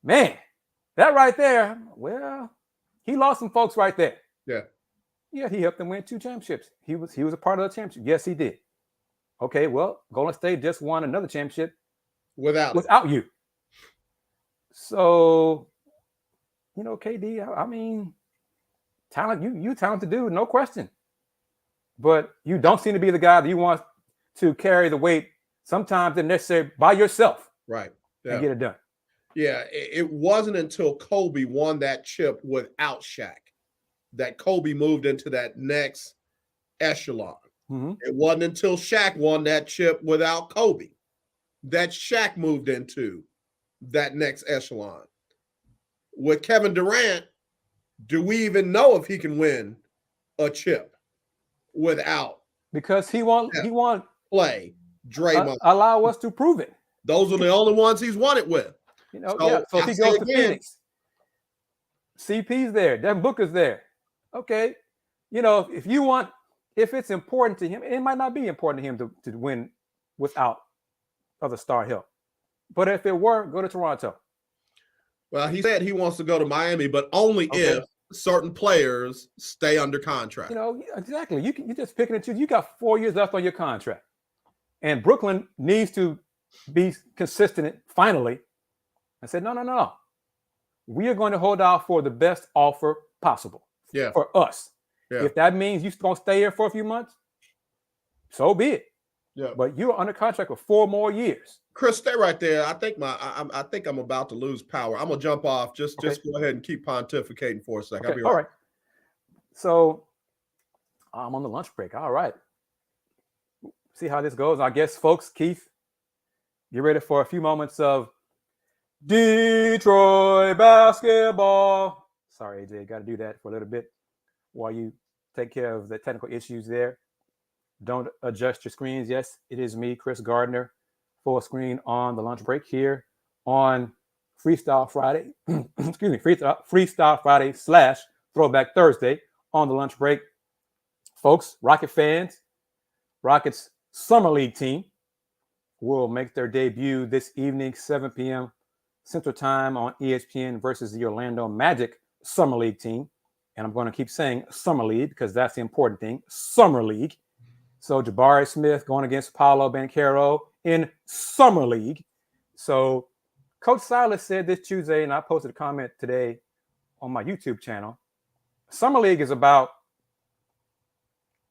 Man, that right there, well, he lost some folks right there. Yeah. Yeah, he helped them win 2 championships. He was a part of the championship. Yes, he did. Okay, well, Golden State just won another championship without you. So, KD, I mean, talent, you talented dude, no question. But you don't seem to be the guy that you want to carry the weight sometimes than necessary by yourself. Right. Yeah. And get it done. Yeah. It wasn't until Kobe won that chip without Shaq that Kobe moved into that next echelon. Mm-hmm. It wasn't until Shaq won that chip without Kobe that Shaq moved into that next echelon. With Kevin Durant, do we even know if he can win a chip without? Because he won't play Draymond. Allow us to prove it. Those are the only ones he's won it with. So if he goes to Phoenix, CP's there, Devin Booker's there. Okay, if it's important to him, it might not be important to him to win without other star help. But if it were, go to Toronto. Well, he said he wants to go to Miami, but only if certain players stay under contract. Exactly. You just picking and choosing. You got 4 years left on your contract. And Brooklyn needs to be consistent finally and say, no. We are going to hold out for the best offer possible for us. Yeah. If that means you're going to stay here for a few months, so be it. Yeah. But you're under contract for 4 more years. Kris, stay right there. I think I'm about to lose power. I'm gonna jump off. Just go ahead and keep pontificating for a second. Okay. I'll be right. All right. So I'm on the lunch break. All right. See how this goes. I guess, folks, Keith, get ready for a few moments of Detroit basketball. Sorry, AJ, got to do that for a little bit while you take care of the technical issues there. Don't adjust your screens. Yes, it is me, Kris Gardner, full screen on the lunch break here on Freestyle Friday. Excuse me, Freestyle Friday / Throwback Thursday on the lunch break. Folks, Rocket fans, Rockets Summer League team will make their debut this evening, 7 p.m. Central Time on ESPN versus the Orlando Magic Summer League team. And I'm going to keep saying Summer League because that's the important thing, Summer League. So Jabari Smith going against Paolo Banchero in Summer League. So Coach Silas said this Tuesday, and I posted a comment today on my YouTube channel. Summer League is about,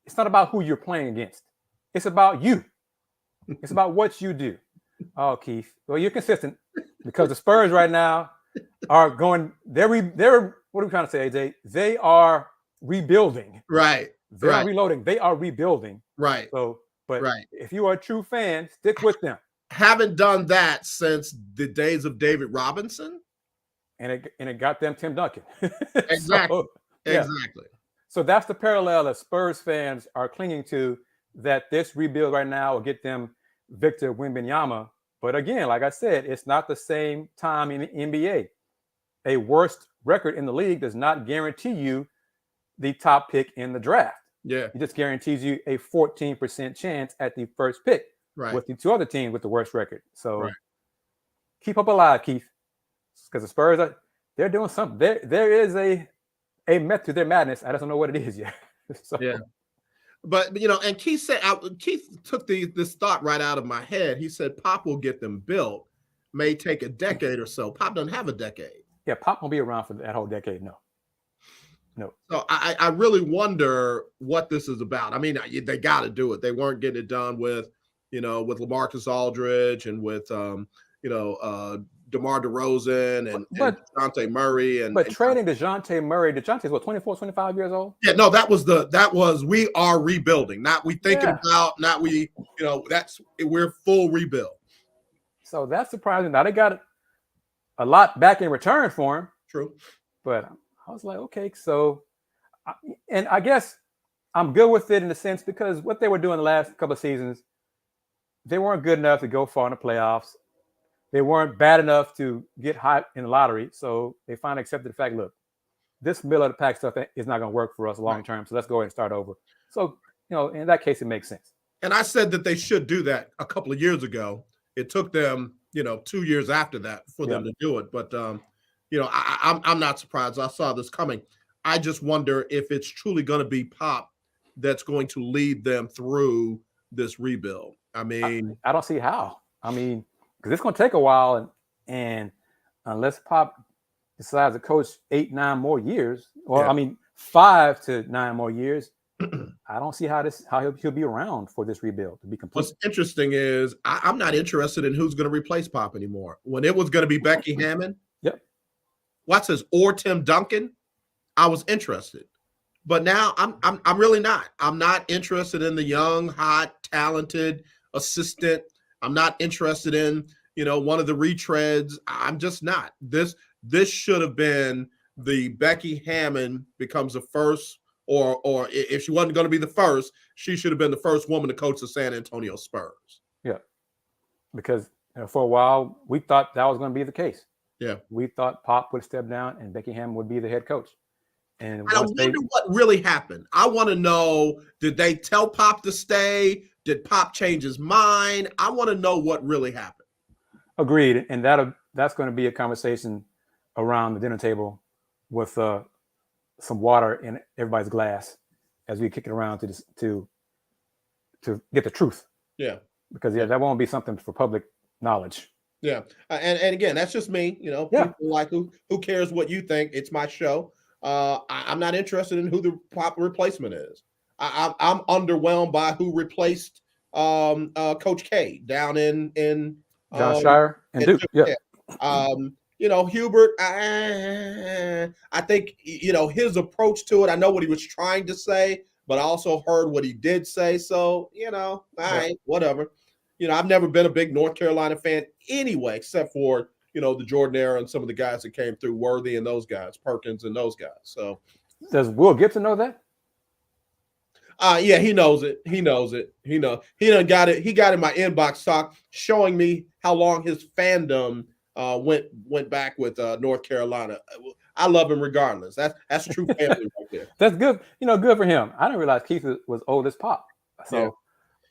it's not about who you're playing against. It's about you. It's about what you do. Oh, Keith. Well, you're consistent because the Spurs right now are going, they're what are we trying to say, AJ? They are rebuilding. Right. They're not reloading. They are rebuilding. Right. So, but if you are a true fan, stick with them. Haven't done that since the days of David Robinson. And it got them Tim Duncan. Exactly. Exactly. So that's the parallel that Spurs fans are clinging to, that this rebuild right now will get them Victor Wembanyama. But again, like I said, it's not the same time in the NBA. A worst record in the league does not guarantee you the top pick in the draft. Yeah. It just guarantees you a 14% chance at the first pick with the 2 other teams with the worst record. So keep up alive, Keith, because the Spurs they're doing something. There is a method to their madness. I just don't know what it is yet. So. Yeah. But, and Keith said, Keith took this thought right out of my head. He said, Pop will get them built. May take a decade or so. Pop doesn't have a decade. Yeah, Pop won't be around for that whole decade. No. So I really wonder what this is about. I mean, they got to do it. They weren't getting it done with LaMarcus Aldridge and with, DeMar DeRozan and DeJounte Murray. But trading DeJounte Murray, DeJounte's what, 24, 25 years old? Yeah, no, that was we are rebuilding. Not we thinking about, not we, we're full rebuild. So that's surprising. Now they got a lot back in return for him. True. But I was like, okay, so, and I guess I'm good with it in a sense because what they were doing the last couple of seasons, they weren't good enough to go far in the playoffs. They weren't bad enough to get high in the lottery. So they finally accepted the fact, look, this middle of the pack stuff is not going to work for us long term. So let's go ahead and start over. So, in that case, it makes sense. And I said that they should do that a couple of years ago. It took them, 2 years after that for them to do it. But, I'm not surprised. I saw this coming. I just wonder if it's truly going to be Pop that's going to lead them through this rebuild. I mean, I don't see how. I mean, because it's going to take a while, and unless Pop decides to coach 8-9 more years, or 5 to 9 more years, I don't see how he'll be around for this rebuild to be complete. What's interesting is I'm not interested in who's going to replace Pop anymore. When it was going to be Becky Hammond, what's this, or Tim Duncan, I was interested. But now I'm really not. I'm not interested in the young, hot, talented assistant. I'm not interested in, one of the retreads. I'm just not. This should have been the Becky Hammond becomes the first, or if she wasn't going to be the first, she should have been the first woman to coach the San Antonio Spurs. Yeah. Because for a while, we thought that was going to be the case. Yeah. We thought Pop would step down and Becky Hammond would be the head coach. And I wonder what really happened. I want to know, did they tell Pop to stay? Did Pop change his mind? I want to know what really happened. Agreed. And that's going to be a conversation around the dinner table with some water in everybody's glass as we kick it around to get the truth. Yeah. Because that won't be something for public knowledge. Yeah. And again, that's just me, people like who cares what you think? It's my show. I'm not interested in who the Pop replacement is. I'm underwhelmed by who replaced Coach K down in John Shire and Duke. Yeah. Hubert, I think, his approach to it, I know what he was trying to say, but I also heard what he did say. So, all right, whatever. I've never been a big North Carolina fan anyway, except for, the Jordan era and some of the guys that came through, Worthy and those guys, Perkins and those guys. So does Will Gibson know that? Yeah, he knows it. He knows it. He done got it. He got in my inbox talk showing me how long his fandom went back with North Carolina. I love him regardless. That's true family right there. That's good. Good for him. I didn't realize Keith was old as Pop. So,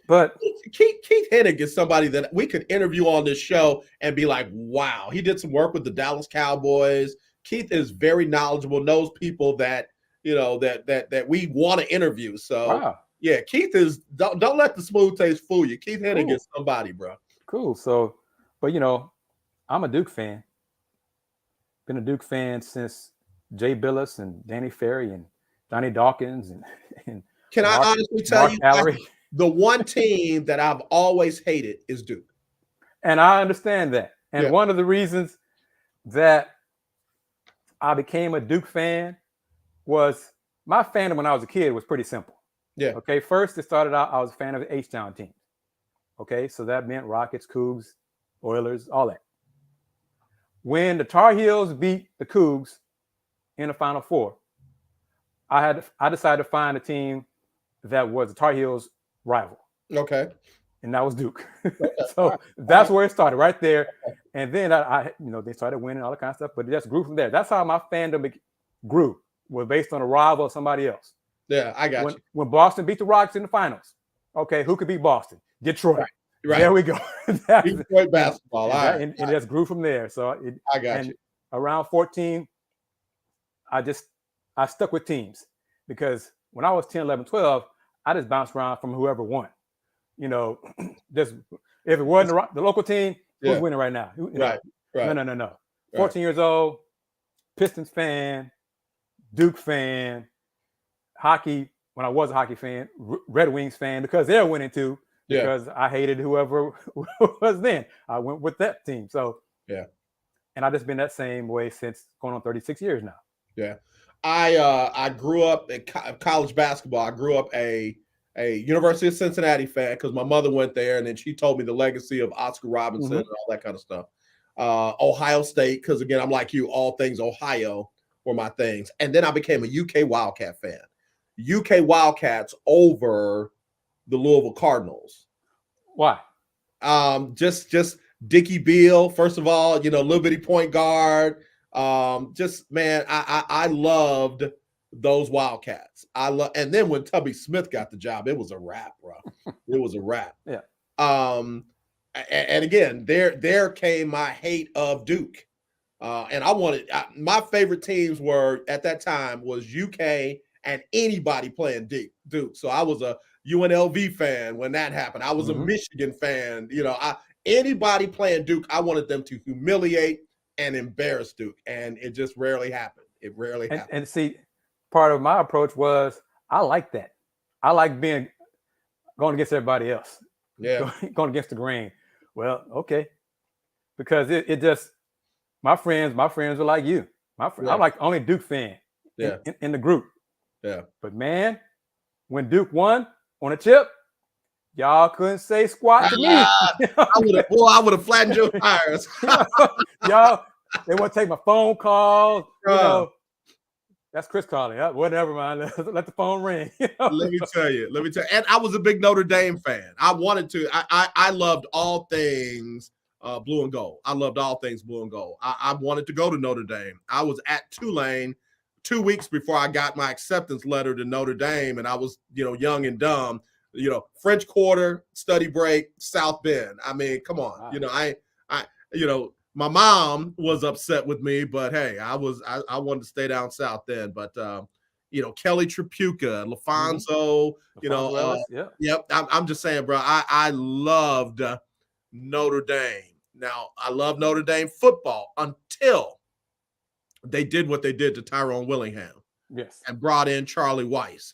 but Keith Hennig is somebody that we could interview on this show and be like, wow, he did some work with the Dallas Cowboys. Keith is very knowledgeable, knows people that that we want to interview. So yeah, Keith is don't let the smooth taste fool you. Keith Hennig is somebody, bro. Cool. So, but I'm a Duke fan. Been a Duke fan since Jay Billis and Danny Ferry and Donnie Dawkins and can I honestly tell you, the one team that I've always hated is Duke. And I understand that. And one of the reasons that I became a Duke fan was my fandom when I was a kid was pretty simple. Yeah. Okay. First, it started out, I was a fan of the H-Town teams. Okay. So that meant Rockets, Cougs, Oilers, all that. When the Tar Heels beat the Cougs in the Final Four, I decided to find a team that was the Tar Heels rival. Okay. And that was Duke. So that's where it started, right there. And then I they started winning all that kind of stuff, but it just grew from there. That's how my fandom grew, was based on a rival of somebody else. Yeah, I got you. When Boston beat the Rockets in the finals, okay, who could beat Boston? Detroit. Right. There we go. Detroit basketball. And it just grew from there. So I got you. Around 14, I stuck with teams because when I was 10, 11, 12, I just bounced around from whoever won. Just if it wasn't the local team, who's winning right now? Right. No. 14 years old, Pistons fan, Duke fan, hockey, when I was a hockey fan, Red Wings fan, because they're winning too, because I hated whoever was then. I went with that team. So, and I've just been that same way since going on 36 years now. Yeah. I grew up in college basketball. I grew up a University of Cincinnati fan because my mother went there, and then she told me the legacy of Oscar Robinson and all that kind of stuff. Ohio State, because again, I'm like you, all things Ohio were my things. And then I became a UK Wildcat fan. UK Wildcats over the Louisville Cardinals. Why? Just Dickie Beal, first of all, little bitty point guard. Man, I loved those Wildcats. And then when Tubby Smith got the job, it was a wrap, bro. It was a wrap. Yeah. And again, there came my hate of Duke. And my favorite teams were at that time was UK and anybody playing Duke. So I was a UNLV fan when that happened. I was a Michigan fan. Anybody playing Duke, I wanted them to humiliate and embarrass Duke, and it just rarely happened. It rarely happened. And see, part of my approach was I like that. I like going against everybody else. Yeah, going against the grain. Well, okay, because it just my friends are like you. I'm like only Duke fan. Yeah, in the group. Yeah, but man, when Duke won on a chip, y'all couldn't say squat to me. I would have flattened your tires. Y'all, they want to take my phone calls. That's Kris calling. Whatever, man. Let the phone ring. Let me tell you. And I was a big Notre Dame fan. I wanted to. I loved all things blue and gold. I loved all things blue and gold. I wanted to go to Notre Dame. I was at Tulane 2 weeks before I got my acceptance letter to Notre Dame, and I was, young and dumb. French Quarter, study break, South Bend. I mean, come on. Wow. My mom was upset with me, but hey, I wanted to stay down south then. But Kelly Tripucka, LaFonso, Yep. I'm just saying, bro. I loved Notre Dame. Now I love Notre Dame football until they did what they did to Tyrone Willingham. Yes, and brought in Charlie Weiss,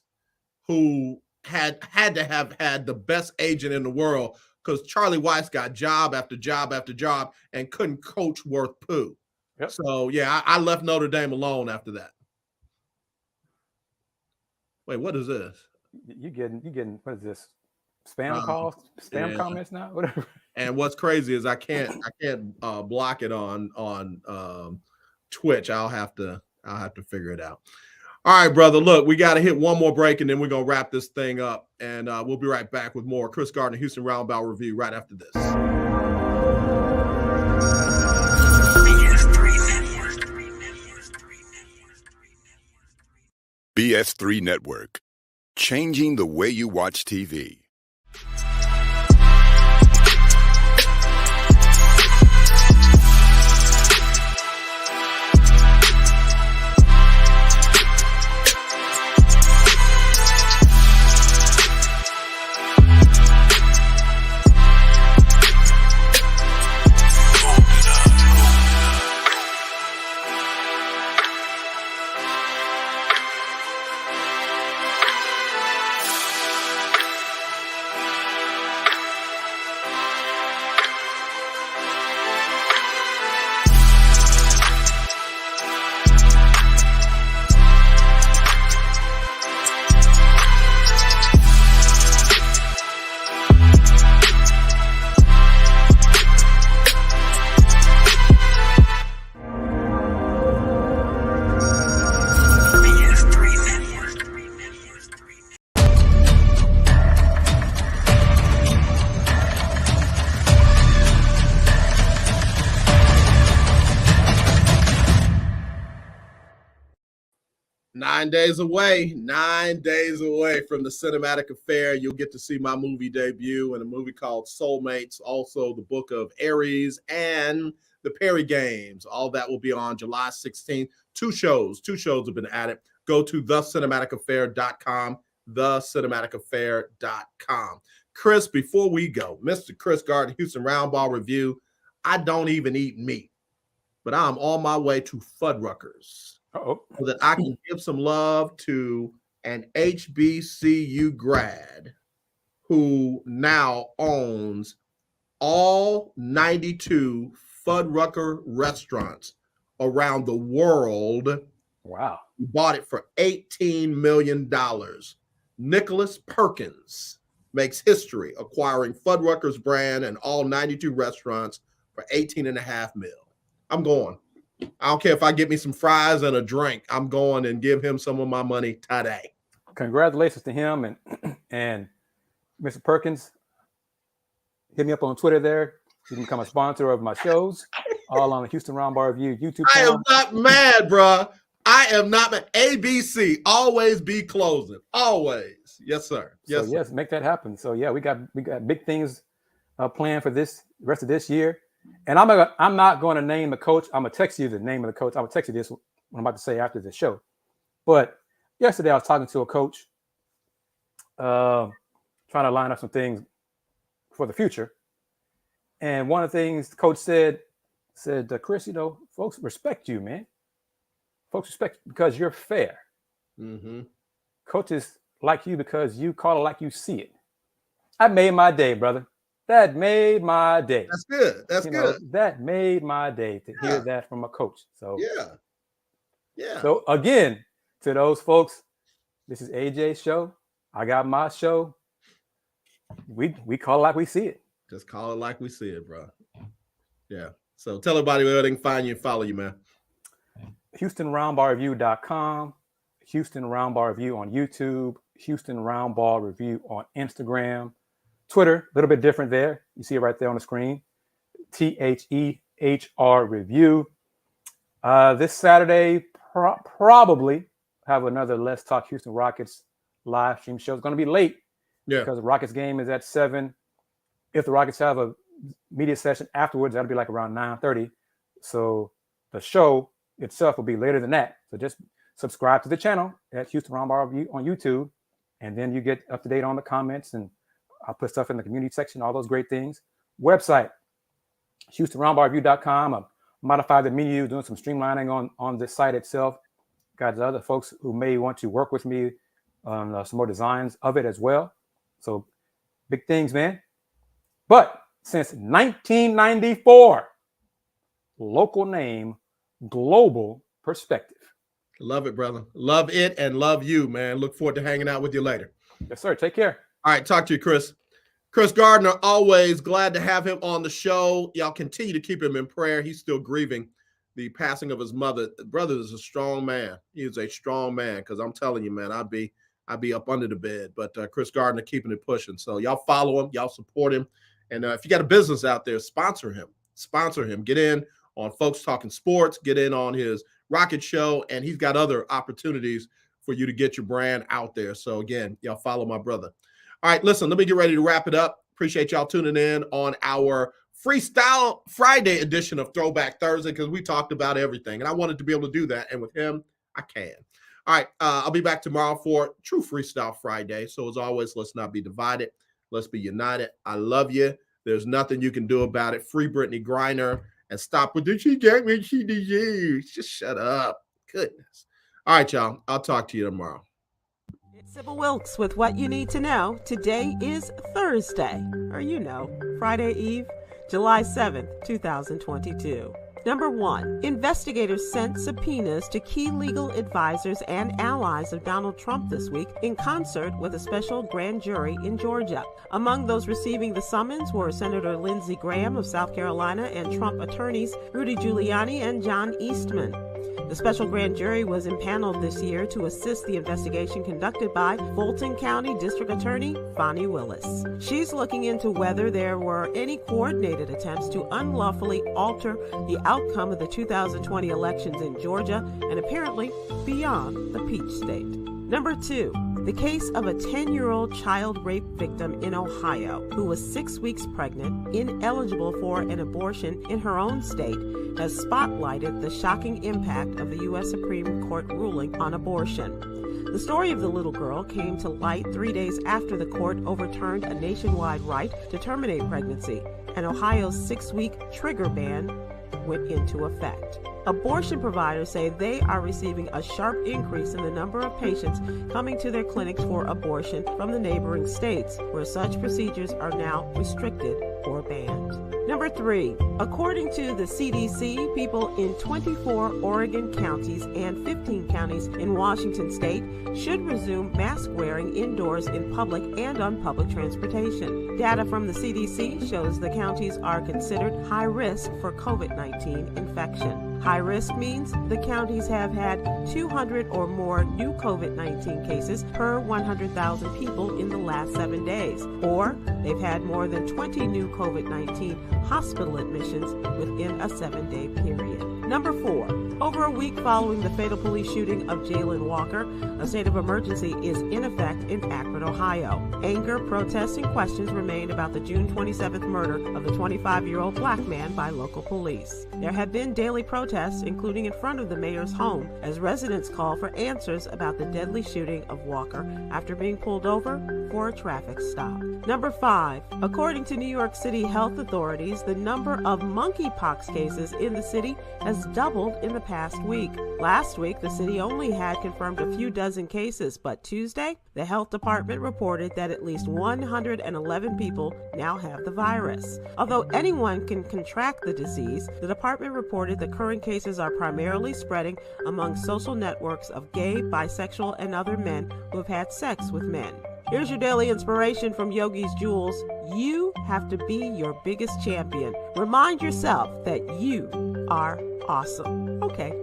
who had to have had the best agent in the world, because Charlie Weiss got job after job after job and couldn't coach worth poo. Yep. So yeah, I left Notre Dame alone after that. Wait, what is this? You getting what is this? Spam calls, spam comments now, whatever. And what's crazy is I can't block it on Twitch. I'll have to figure it out. All right, brother. Look, we got to hit one more break, and then we're going to wrap this thing up. And we'll be right back with more Kris Gardner, Houston Roundball review right after this. BS3 Network. Changing the way you watch TV. Nine days away from the cinematic affair. You'll get to see my movie debut in a movie called Soulmates, also the book of Aries and the Perry Games. All that will be on July 16th. Two shows have been added. Go to thecinematicaffair.com, thecinematicaffair.com. Kris, before we go, Mr. Kris Gardner, Houston Roundball review. I don't even eat meat, but I'm on my way to Fuddruckers. So that I can give some love to an HBCU grad who now owns all 92 Fuddrucker restaurants around the world. Wow. He bought it for $18 million. Nicholas Perkins makes history acquiring Fuddruckers brand and all 92 restaurants for $18.5 million. I'm going. I don't care if I get me some fries and a drink. I'm going and give him some of my money today. congratulations to him and Mr. Perkins. Hit me up on Twitter there. You can become a sponsor of my shows, all on the Houston Roundball Review YouTube channel. I am not mad, bro. I am not mad. ABC, always be closing. Always. Yes, sir. Yes, so, yes, sir. make that happen. So yeah, we got big things planned for this rest of this year. And I'm not going to name the coach. I'm gonna text you the name of the coach. I'm gonna text you this what I'm about to say after the show. But yesterday I was talking to a coach, trying to line up some things for the future. And one of the things the coach said, Kris, folks respect you, man. Folks respect you because you're fair. Mm-hmm. Coaches like you because you call it like you see it. That made my day, brother. That made my day. That's good. That's good. That made my day to hear that from a coach. So yeah. So again, to those folks, this is AJ's show. I got my show. We call it like we see it. Just call it like we see it, bro. Yeah. So tell everybody where they can find you and follow you, man. HoustonRoundballReview.com, Houston Roundball Review on YouTube, Houston Roundball Review on Instagram, Twitter, a little bit different there. You see it right there on the screen. THEHR Review. This Saturday, probably have another Let's Talk Houston Rockets live stream show. It's going to be late because the Rockets game is at 7. If the Rockets have a media session afterwards, that'll be like around 9:30. So the show itself will be later than that. So just subscribe to the channel at Houston Roundball Review on YouTube, and then you get up to date on the comments, and I'll put stuff in the community section, all those great things. Website, HoustonRoundballReview.com. I modified the menu, doing some streamlining on the site itself. Got other folks who may want to work with me on some more designs of it as well. So big things, man. But since 1994, local name, global perspective. Love it, brother. Love it and love you, man. Look forward to hanging out with you later. Yes, sir. Take care. All right. Talk to you, Kris. Kris Gardner, always glad to have him on the show. Y'all continue to keep him in prayer. He's still grieving the passing of his mother. Brother is a strong man. He is a strong man, because I'm telling you, man, I'd be up under the bed. But Kris Gardner keeping it pushing. So y'all follow him. Y'all support him. And if you got a business out there, sponsor him. Sponsor him. Get in on Folks Talking Sports. Get in on his Rocket Show. And he's got other opportunities for you to get your brand out there. So, again, y'all follow my brother. All right, listen, let me get ready to wrap it up. Appreciate y'all tuning in on our Freestyle Friday edition of Throwback Thursday, because we talked about everything. And I wanted to be able to do that. And with him, I can. All right, I'll be back tomorrow for True Freestyle Friday. So, as always, let's not be divided. Let's be united. I love you. There's nothing you can do about it. Free Brittany Griner and stop with the she got me, she deserves. Just shut up. Goodness. All right, y'all. I'll talk to you tomorrow. It's Sybil Wilkes with what you need to know. Today is Thursday, or Friday Eve, July 7th, 2022. Number 1, investigators sent subpoenas to key legal advisors and allies of Donald Trump this week in concert with a special grand jury in Georgia. Among those receiving the summons were Senator Lindsey Graham of South Carolina and Trump attorneys Rudy Giuliani and John Eastman. The special grand jury was impaneled this year to assist the investigation conducted by Fulton County District Attorney Fonnie Willis. She's looking into whether there were any coordinated attempts to unlawfully alter the outcome of the 2020 elections in Georgia and apparently beyond the Peach State. Number 2, the case of a 10-year-old child rape victim in Ohio who was 6 weeks pregnant, ineligible for an abortion in her own state, has spotlighted the shocking impact of the U.S. Supreme Court ruling on abortion. The story of the little girl came to light 3 days after the court overturned a nationwide right to terminate pregnancy, and Ohio's 6-week trigger ban went into effect. Abortion providers say they are receiving a sharp increase in the number of patients coming to their clinics for abortion from the neighboring states, where such procedures are now restricted or banned. Number 3, according to the CDC, people in 24 Oregon counties and 15 counties in Washington state should resume mask wearing indoors in public and on public transportation. Data from the CDC shows the counties are considered high risk for COVID-19. COVID-19 infection. High risk means the counties have had 200 or more new COVID-19 cases per 100,000 people in the last 7 days, or they've had more than 20 new COVID-19 hospital admissions within a 7-day period. Number 4, over a week following the fatal police shooting of Jalen Walker, a state of emergency is in effect in Akron, Ohio. Anger, protests, and questions remain about the June 27th murder of the 25-year-old black man by local police. There have been daily protests, including in front of the mayor's home, as residents call for answers about the deadly shooting of Walker after being pulled over for a traffic stop. Number 5, according to New York City health authorities, the number of monkeypox cases in the city has doubled in the past week. Last week, the city only had confirmed a few dozen cases, but Tuesday, the health department reported that at least 111 people now have the virus. Although anyone can contract the disease, the department reported the current cases are primarily spreading among social networks of gay, bisexual, and other men who have had sex with men. Here's your daily inspiration from Yogi's Jewels. You have to be your biggest champion. Remind yourself that you are awesome. Okay,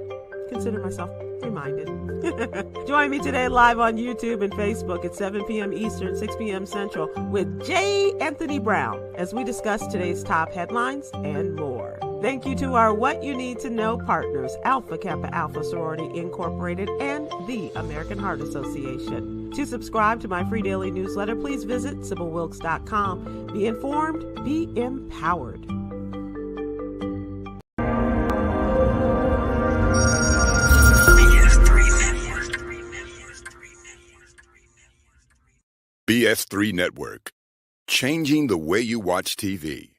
consider myself reminded. Join me today live on YouTube and Facebook at 7 p.m. Eastern, 6 p.m. Central with J. Anthony Brown as we discuss today's top headlines and more. Thank you to our What You Need to Know partners, Alpha Kappa Alpha Sorority Incorporated and the American Heart Association. To subscribe to my free daily newsletter, please visit SybylWilkes.com. Be informed, be empowered. BS3 Network, changing the way you watch TV.